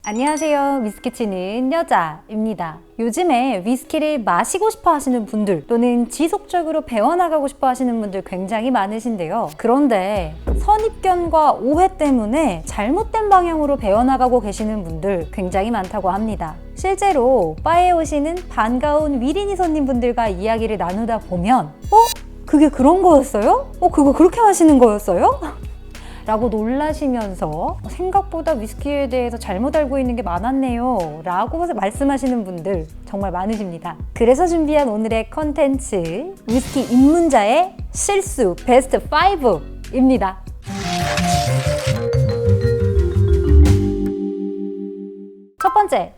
안녕하세요. 위스키 치는 여자입니다. 요즘에 위스키를 마시고 싶어 하시는 분들 또는 지속적으로 배워나가고 싶어 하시는 분들 굉장히 많으신데요. 그런데 선입견과 오해 때문에 잘못된 방향으로 배워나가고 계시는 분들 굉장히 많다고 합니다. 실제로 바에 오시는 반가운 위린이 손님분들과 이야기를 나누다 보면 그게 그런 거였어요? 그거 그렇게 마시는 거였어요? 라고 놀라시면서 생각보다 위스키에 대해서 잘못 알고 있는 게 많았네요 라고 말씀하시는 분들 정말 많으십니다. 그래서 준비한 오늘의 컨텐츠, 위스키 입문자의 실수 베스트 5입니다. 첫 번째,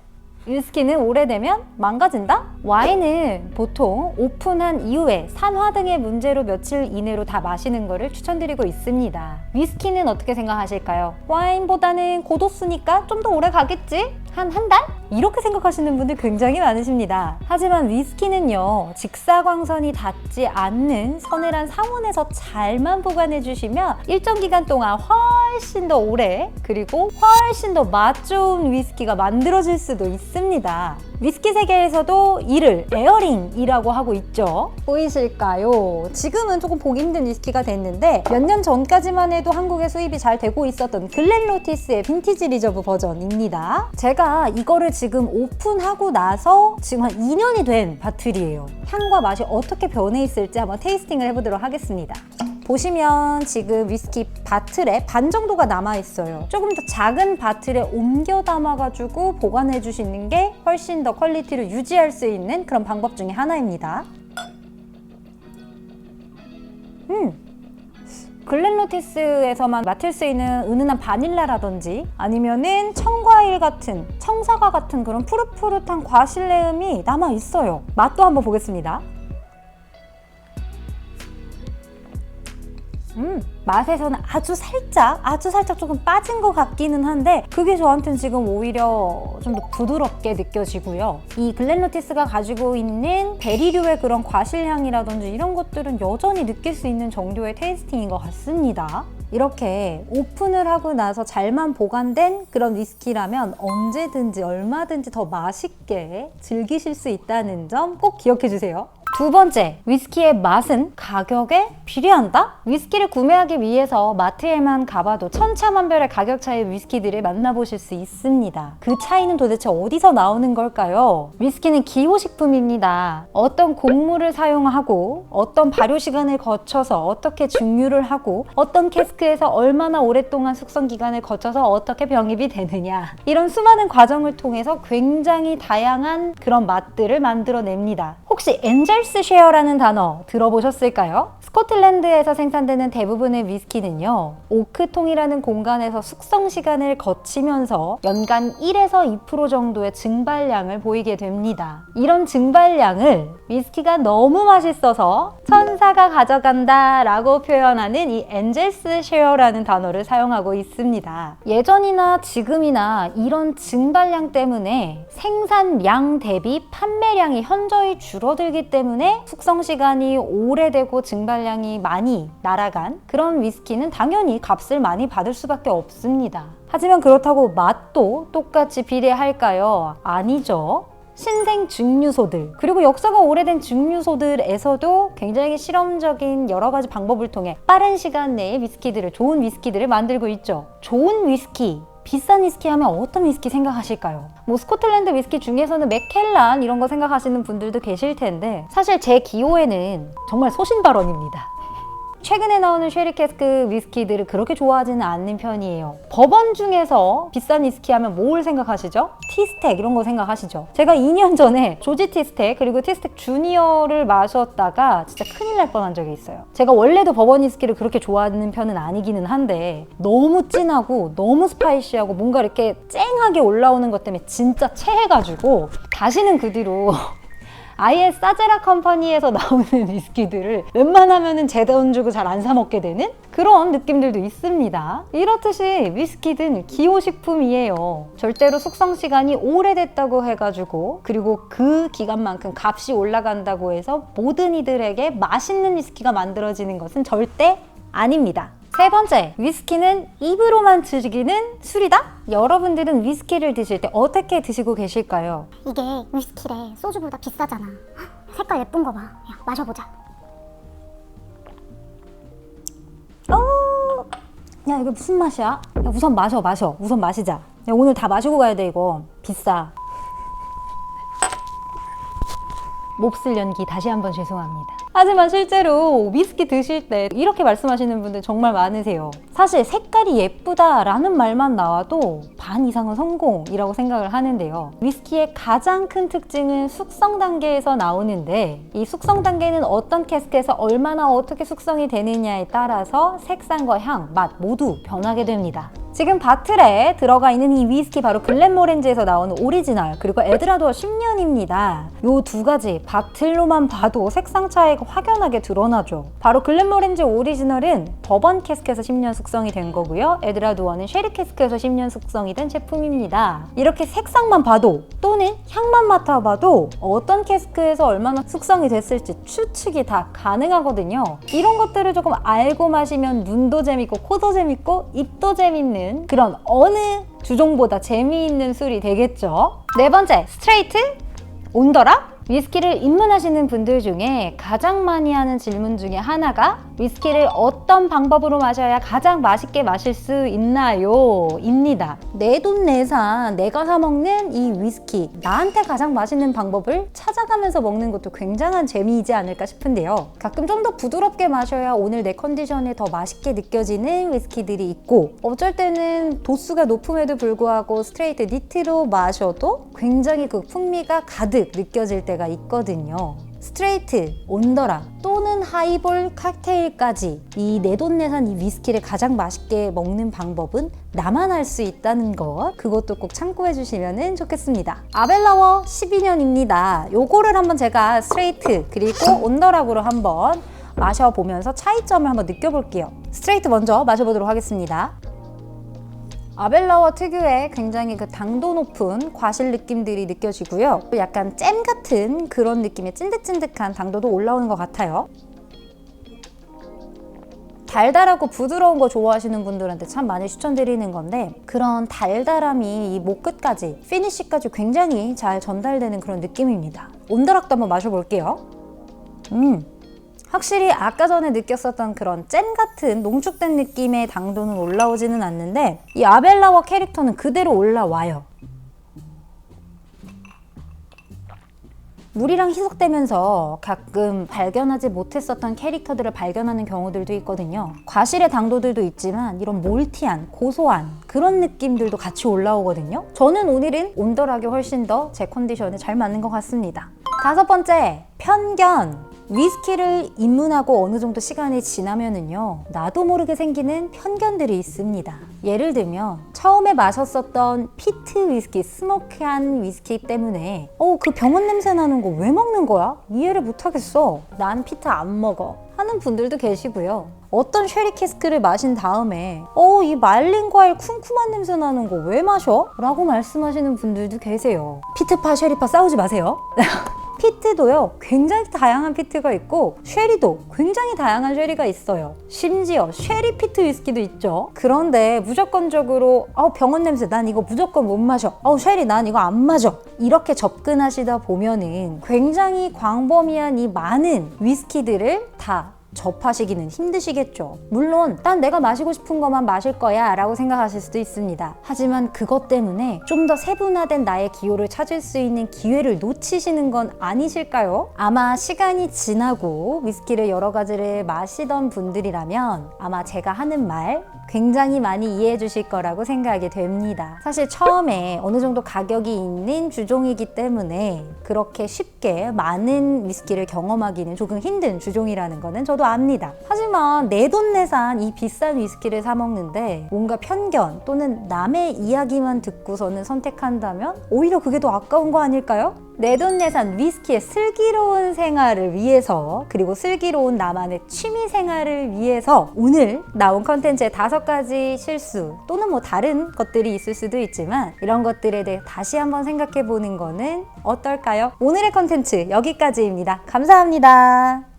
위스키는 오래되면 망가진다? 와인은 보통 오픈한 이후에 산화 등의 문제로 며칠 이내로 다 마시는 것을 추천드리고 있습니다. 위스키는 어떻게 생각하실까요? 와인보다는 고도수니까 좀 더 오래 가겠지? 한 달? 이렇게 생각하시는 분들 굉장히 많으십니다. 하지만 위스키는요, 직사광선이 닿지 않는 서늘한 상온에서 잘만 보관해 주시면 일정 기간 동안 훨씬 더 오래, 그리고 훨씬 더 맛 좋은 위스키가 만들어질 수도 있습니다. 위스키 세계에서도 이를 레어링이라고 하고 있죠. 보이실까요? 지금은 조금 보기 힘든 위스키가 됐는데 몇 년 전까지만 해도 한국에 수입이 잘 되고 있었던 글렌로티스의 빈티지 리저브 버전입니다. 제가 이거를 지금 오픈하고 나서 지금 한 2년이 된 바틀이에요. 향과 맛이 어떻게 변해 있을지 한번 테이스팅을 해보도록 하겠습니다. 보시면 지금 위스키 바틀에 반 정도가 남아있어요. 조금 더 작은 바틀에 옮겨 담아가지고 보관해 주시는 게 훨씬 더 퀄리티를 유지할 수 있는 그런 방법 중에 하나입니다. 글렌로티스에서만 맡을 수 있는 은은한 바닐라라든지 아니면은 청과일 같은, 청사과 같은 그런 푸릇푸릇한 과실내음이 남아있어요. 맛도 한번 보겠습니다. 맛에서는 아주 살짝 조금 빠진 것 같기는 한데 그게 저한테는 지금 오히려 좀 더 부드럽게 느껴지고요. 이 글렌로티스가 가지고 있는 베리류의 그런 과실향이라든지 이런 것들은 여전히 느낄 수 있는 정도의 테이스팅인 것 같습니다. 이렇게 오픈을 하고 나서 잘만 보관된 그런 위스키라면 언제든지 얼마든지 더 맛있게 즐기실 수 있다는 점 꼭 기억해 주세요. 두 번째, 위스키의 맛은 가격에 비례한다? 위스키를 구매하기 위해서 마트에만 가봐도 천차만별의 가격 차이의 위스키들을 만나보실 수 있습니다. 그 차이는 도대체 어디서 나오는 걸까요? 위스키는 기호식품입니다. 어떤 곡물을 사용하고 어떤 발효 시간을 거쳐서 어떻게 증류를 하고 어떤 캐스크에서 얼마나 오랫동안 숙성 기간을 거쳐서 어떻게 병입이 되느냐, 이런 수많은 과정을 통해서 굉장히 다양한 그런 맛들을 만들어냅니다. 혹시 엔젤스 쉐어라는 단어 들어보셨을까요? 스코틀랜드에서 생산되는 대부분의 위스키는요, 오크통이라는 공간에서 숙성 시간을 거치면서 연간 1에서 2% 정도의 증발량을 보이게 됩니다. 이런 증발량을 위스키가 너무 맛있어서 천사가 가져간다 라고 표현하는 이 엔젤스 쉐어라는 단어를 사용하고 있습니다. 예전이나 지금이나 이런 증발량 때문에 생산량 대비 판매량이 현저히 줄어들기 때문에 숙성 시간이 오래되고 증발량이 많이 날아간 그런 위스키는 당연히 값을 많이 받을 수밖에 없습니다. 하지만 그렇다고 맛도 똑같이 비례할까요? 아니죠. 신생 증류소들, 그리고 역사가 오래된 증류소들에서도 굉장히 실험적인 여러 가지 방법을 통해 빠른 시간 내에 위스키들을, 좋은 위스키들을 만들고 있죠. 좋은 위스키, 비싼 위스키 하면 어떤 위스키 생각하실까요? 스코틀랜드 위스키 중에서는 맥켈란 이런 거 생각하시는 분들도 계실 텐데 사실 제 기호에는 정말 소신 발언입니다. 최근에 나오는 쉐리 캐스크 위스키들을 그렇게 좋아하지는 않는 편이에요. 버번 중에서 비싼 위스키 하면 뭘 생각하시죠? 티스텍 이런 거 생각하시죠? 제가 2년 전에 조지 티스텍 그리고 티스텍 주니어를 마셨다가 진짜 큰일 날 뻔한 적이 있어요. 제가 원래도 버번 위스키를 그렇게 좋아하는 편은 아니기는 한데 너무 진하고 너무 스파이시하고 뭔가 이렇게 쨍하게 올라오는 것 때문에 진짜 체해가지고 다시는 그 뒤로 아예 사제라 컴퍼니에서 나오는 위스키들을 웬만하면 제 돈 주고 잘 안 사 먹게 되는 그런 느낌들도 있습니다. 이렇듯이 위스키는 기호식품이에요. 절대로 숙성 시간이 오래됐다고 해가지고 그리고 그 기간만큼 값이 올라간다고 해서 모든 이들에게 맛있는 위스키가 만들어지는 것은 절대 아닙니다. 세 번째, 위스키는 입으로만 즐기는 술이다? 여러분들은 위스키를 드실 때 어떻게 드시고 계실까요? 이게 위스키래 소주보다 비싸잖아. 색깔 예쁜 거 봐. 야, 마셔보자. 야, 이거 무슨 맛이야? 야, 우선 마셔. 우선 마시자. 야, 오늘 다 마시고 가야 돼, 이거. 비싸. 몹쓸 연기 다시 한번 죄송합니다. 하지만 실제로 위스키 드실 때 이렇게 말씀하시는 분들 정말 많으세요. 사실 색깔이 예쁘다라는 말만 나와도 반 이상은 성공이라고 생각을 하는데요. 위스키의 가장 큰 특징은 숙성 단계에서 나오는데 이 숙성 단계는 어떤 캐스크에서 얼마나 어떻게 숙성이 되느냐에 따라서 색상과 향, 맛 모두 변하게 됩니다. 지금 바틀에 들어가 있는 이 위스키 바로 글렌모렌지에서 나오는 오리지널 그리고 에드라도어 10년입니다. 요 두 가지 바틀로만 봐도 색상 차이가 확연하게 드러나죠. 바로 글렌모렌지 오리지널은 버번 캐스크에서 10년 숙성이 된 거고요. 에드라도어는 쉐리 캐스크에서 10년 숙성이 된 제품입니다. 이렇게 색상만 봐도 또는 향만 맡아봐도 어떤 캐스크에서 얼마나 숙성이 됐을지 추측이 다 가능하거든요. 이런 것들을 조금 알고 마시면 눈도 재밌고 코도 재밌고 입도 재밌는 그런 어느 주종보다 재미있는 술이 되겠죠. 네 번째, 스트레이트? 온더락? 위스키를 입문하시는 분들 중에 가장 많이 하는 질문 중에 하나가 위스키를 어떤 방법으로 마셔야 가장 맛있게 마실 수 있나요? 입니다. 내돈내산 내가 사 먹는 이 위스키 나한테 가장 맛있는 방법을 찾아가면서 먹는 것도 굉장한 재미이지 않을까 싶은데요. 가끔 좀 더 부드럽게 마셔야 오늘 내 컨디션에 더 맛있게 느껴지는 위스키들이 있고 어쩔 때는 도수가 높음에도 불구하고 스트레이트 니트로 마셔도 굉장히 그 풍미가 가득 느껴질 때가 있거든요. 스트레이트, 온더락 또는 하이볼 칵테일까지 이 내돈내산 이 위스키를 가장 맛있게 먹는 방법은 나만 알 수 있다는 것 그것도 꼭 참고해 주시면 좋겠습니다. 아벨라워 12년입니다. 요거를 한번 제가 스트레이트 그리고 온더락으로 한번 마셔보면서 차이점을 한번 느껴볼게요. 스트레이트 먼저 마셔보도록 하겠습니다. 아벨라워 특유의 굉장히 그 당도 높은 과실 느낌들이 느껴지고요. 약간 잼 같은 그런 느낌의 찐득찐득한 당도도 올라오는 것 같아요. 달달하고 부드러운 거 좋아하시는 분들한테 참 많이 추천드리는 건데 그런 달달함이 이 목 끝까지, 피니쉬까지 굉장히 잘 전달되는 그런 느낌입니다. 온더락도 한번 마셔볼게요. 확실히 아까 전에 느꼈었던 그런 잼 같은 농축된 느낌의 당도는 올라오지는 않는데 이 아벨라워 캐릭터는 그대로 올라와요. 물이랑 희석되면서 가끔 발견하지 못했었던 캐릭터들을 발견하는 경우들도 있거든요. 과실의 당도들도 있지만 이런 몰티한, 고소한 그런 느낌들도 같이 올라오거든요. 저는 오늘은 온더락이 훨씬 더 제 컨디션에 잘 맞는 것 같습니다. 다섯 번째, 편견. 위스키를 입문하고 어느 정도 시간이 지나면은요 나도 모르게 생기는 편견들이 있습니다. 예를 들면 처음에 마셨었던 피트 위스키, 스모키한 위스키 때문에 그 병원 냄새 나는 거 왜 먹는 거야? 이해를 못하겠어. 난 피트 안 먹어 하는 분들도 계시고요. 어떤 쉐리 캐스크를 마신 다음에 이 말린 과일 쿰쿰한 냄새 나는 거 왜 마셔? 라고 말씀하시는 분들도 계세요. 피트파 쉐리파 싸우지 마세요. 피트도요 굉장히 다양한 피트가 있고 쉐리도 굉장히 다양한 쉐리가 있어요. 심지어 쉐리 피트 위스키도 있죠. 그런데 무조건적으로 병원 냄새 난 이거 무조건 못 마셔, 쉐리 난 이거 안 마셔, 이렇게 접근하시다 보면은 굉장히 광범위한 이 많은 위스키들을 다 접하시기는 힘드시겠죠. 물론 난 내가 마시고 싶은 것만 마실 거야 라고 생각하실 수도 있습니다. 하지만 그것 때문에 좀 더 세분화된 나의 기호를 찾을 수 있는 기회를 놓치시는 건 아니실까요? 아마 시간이 지나고 위스키를 여러 가지를 마시던 분들이라면 아마 제가 하는 말 굉장히 많이 이해해 주실 거라고 생각이 됩니다. 사실 처음에 어느 정도 가격이 있는 주종이기 때문에 그렇게 쉽게 많은 위스키를 경험하기는 조금 힘든 주종이라는 거는 저도 압니다. 하지만 내돈내산 이 비싼 위스키를 사 먹는데 뭔가 편견 또는 남의 이야기만 듣고서는 선택한다면 오히려 그게 더 아까운 거 아닐까요? 내돈내산 위스키의 슬기로운 생활을 위해서 그리고 슬기로운 나만의 취미 생활을 위해서 오늘 나온 컨텐츠의 5가지 실수 또는 뭐 다른 것들이 있을 수도 있지만 이런 것들에 대해 다시 한번 생각해 보는 거는 어떨까요? 오늘의 컨텐츠 여기까지입니다. 감사합니다.